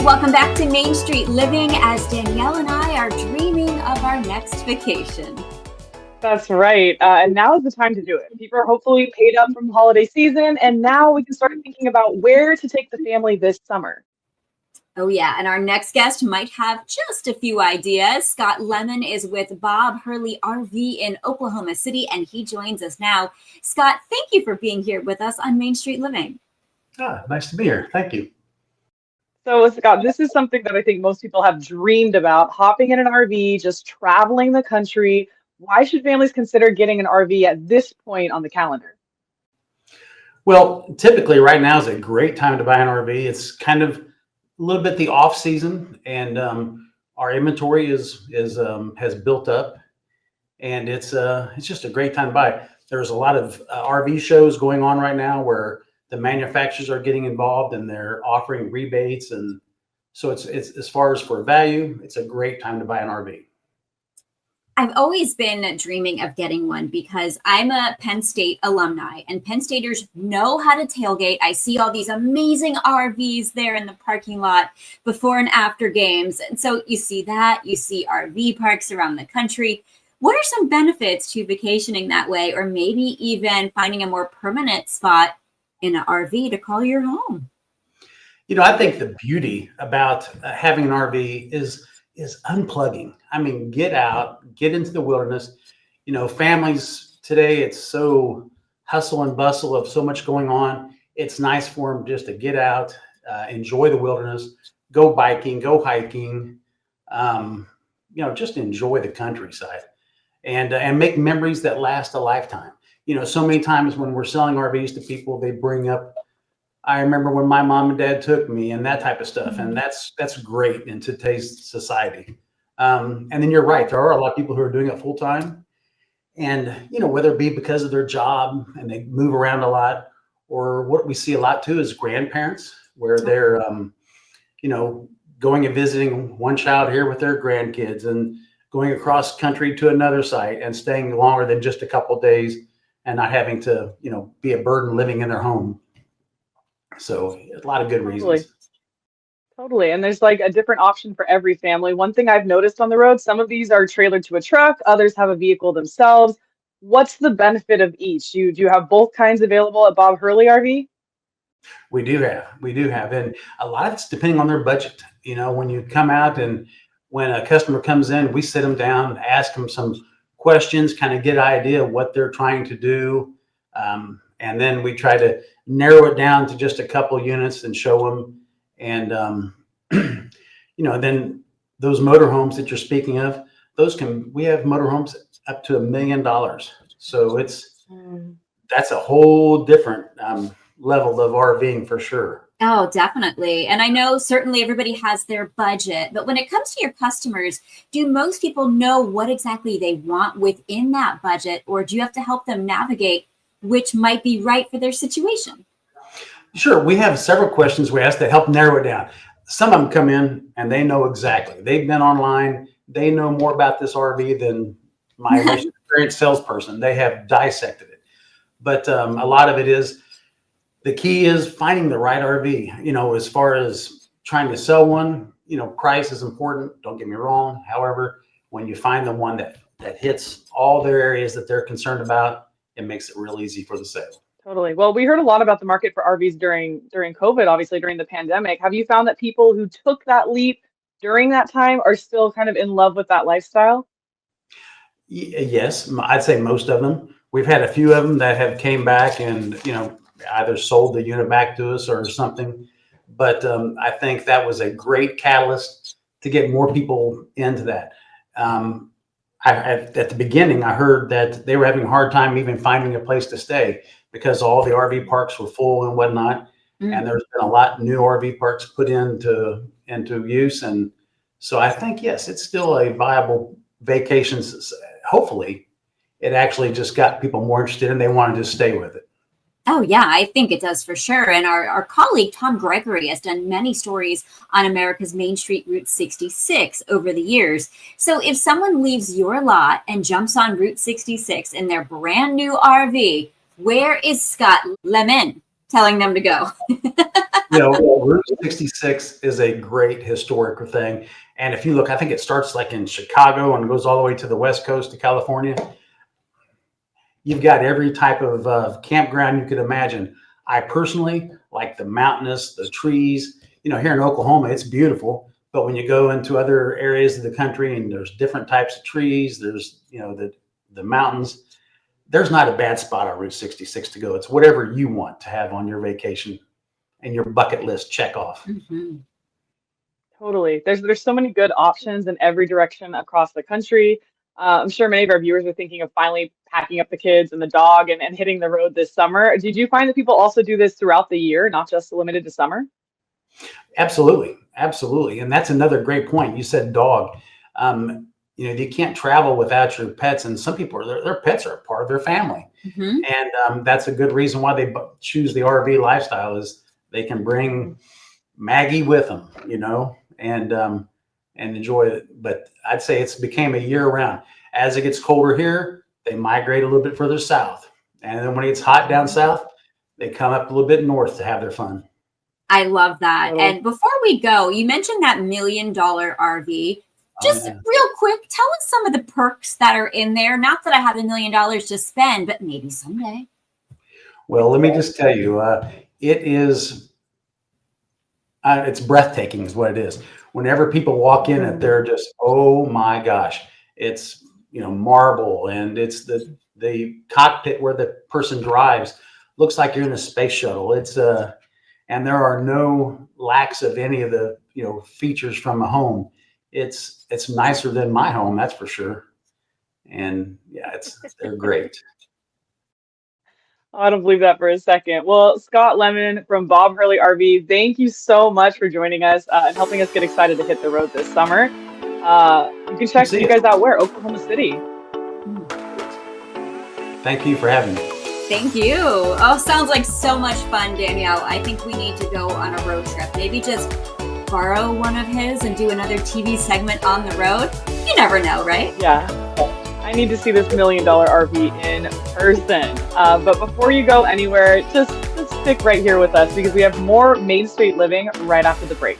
Welcome back to Main Street Living as Danielle and I are dreaming of our next vacation. That's right. And now is the time to do it. People are hopefully paid up from the holiday season, and now we can start thinking about where to take the family this summer. Oh, yeah. And our next guest might have just a few ideas. Scott Lemmon is with Bob Hurley RV in Oklahoma City, and he joins us now. Scott, thank you for being here with us on Main Street Living. Nice to be here. Thank you. So, Scott, this is something that I think most people have dreamed about, hopping in an RV, just traveling the country. Why should families consider getting an RV at this point on the calendar? Well, typically right now is a great time to buy an RV. It's kind of a little bit the off season, and our inventory has built up, and it's just a great time to buy. There's a lot of RV shows going on right now where the manufacturers are getting involved and they're offering rebates, and so it's as far as for value, it's a great time to buy an RV. I've always been dreaming of getting one because I'm a Penn State alumni and Penn Staters know how to tailgate. I see all these amazing RVs there in the parking lot before and after games. And so you see that, you see RV parks around the country. What are some benefits to vacationing that way, or maybe even finding a more permanent spot in an RV to call your home? I think the beauty about having an RV is unplugging. I mean, get out, get into the wilderness. Families today, it's so hustle and bustle of so much going on. It's nice for them just to get out, enjoy the wilderness, go biking, go hiking, just enjoy the countryside and make memories that last a lifetime. So many times when we're selling RVs to people, they bring up, I remember when my mom and dad took me, and that type of stuff. And that's great in today's society. And then you're right. There are a lot of people who are doing it full time. And, whether it be because of their job and they move around a lot, or what we see a lot too is grandparents where they're, going and visiting one child here with their grandkids and going across country to another site and staying longer than just a couple of days and not having to, be a burden living in their home. So a lot of good reasons. Totally. And there's like a different option for every family. One thing I've noticed on the road, some of these are trailered to a truck, others have a vehicle themselves. What's the benefit of each? Do you have both kinds available at Bob Hurley RV? We do have. And a lot of it's depending on their budget. When you come out and when a customer comes in, we sit them down, ask them some questions, kind of get an idea of what they're trying to do. And then we try to narrow it down to just a couple units and show them. And, then those motorhomes that you're speaking of, we have motorhomes up to $1 million. So that's a whole different level of RVing for sure. Oh, definitely. And I know certainly everybody has their budget, but when it comes to your customers, do most people know what exactly they want within that budget, or do you have to help them navigate which might be right for their situation? Sure. We have several questions we ask to help narrow it down. Some of them come in and they know exactly. They've been online. They know more about this RV than my experienced salesperson. They have dissected it. But a lot of it is, the key is finding the right RV. As far as trying to sell one, price is important. Don't get me wrong. However, when you find the one that hits all their areas that they're concerned about, it makes it real easy for the sale. Totally. Well, we heard a lot about the market for RVs during COVID, obviously during the pandemic. Have you found that people who took that leap during that time are still kind of in love with that lifestyle? Yes, I'd say most of them. We've had a few of them that have came back and, either sold the unit back to us or something. But I think that was a great catalyst to get more people into that. At the beginning, I heard that they were having a hard time even finding a place to stay because all the RV parks were full and whatnot. And there's been a lot new RV parks put into use. And so I think, yes, it's still a viable vacation. Hopefully it actually just got people more interested and they wanted to stay with it. Oh, yeah, I think it does for sure. And our colleague, Tom Gregory, has done many stories on America's Main Street Route 66 over the years. So if someone leaves your lot and jumps on Route 66 in their brand new RV, where is Scott Lemmon telling them to go? Route 66 is a great historic thing. And if you look, I think it starts like in Chicago and goes all the way to the West Coast of California. You've got every type of campground you could imagine. I personally like the mountainous, the trees. Here in Oklahoma, it's beautiful. But when you go into other areas of the country and there's different types of trees, there's, the mountains, there's not a bad spot on Route 66 to go. It's whatever you want to have on your vacation and your bucket list check off. Mhm. Totally. There's so many good options in every direction across the country. I'm sure many of our viewers are thinking of finally packing up the kids and the dog and hitting the road this summer. Did you find that people also do this throughout the year, not just limited to summer? Absolutely. Absolutely. And that's another great point. You said dog. You can't travel without your pets. And some people, their pets are a part of their family. Mhm. And that's a good reason why they choose the RV lifestyle is they can bring Maggie with them, and enjoy it. But I'd say it's became a year round. As it gets colder here, they migrate a little bit further south. And then when it gets hot down south, they come up a little bit north to have their fun. I love that. Totally. And before we go, you mentioned that $1 million RV. Just yeah. real quick, tell us some of the perks that are in there. Not that I have $1 million to spend, but maybe someday. Well, let me just tell you, it is, it's breathtaking is what it is. Whenever people walk in it, they're just, oh my gosh, it's, marble, and it's the cockpit where the person drives looks like you're in a space shuttle. It's, and there are no lacks of any of the, features from a home. It's nicer than my home, that's for sure. And yeah, they're great. I don't believe that for a second. Well, Scott Lemmon from Bob Hurley RV, thank you so much for joining us and helping us get excited to hit the road this summer. You can check you guys out where? Oklahoma City. Thank you for having me. Thank you. Oh, sounds like so much fun, Danielle. I think we need to go on a road trip. Maybe just borrow one of his and do another TV segment on the road. You never know, right? Yeah. I need to see this $1 million RV in person. But before you go anywhere, just stick right here with us because we have more Main Street Living right after the break.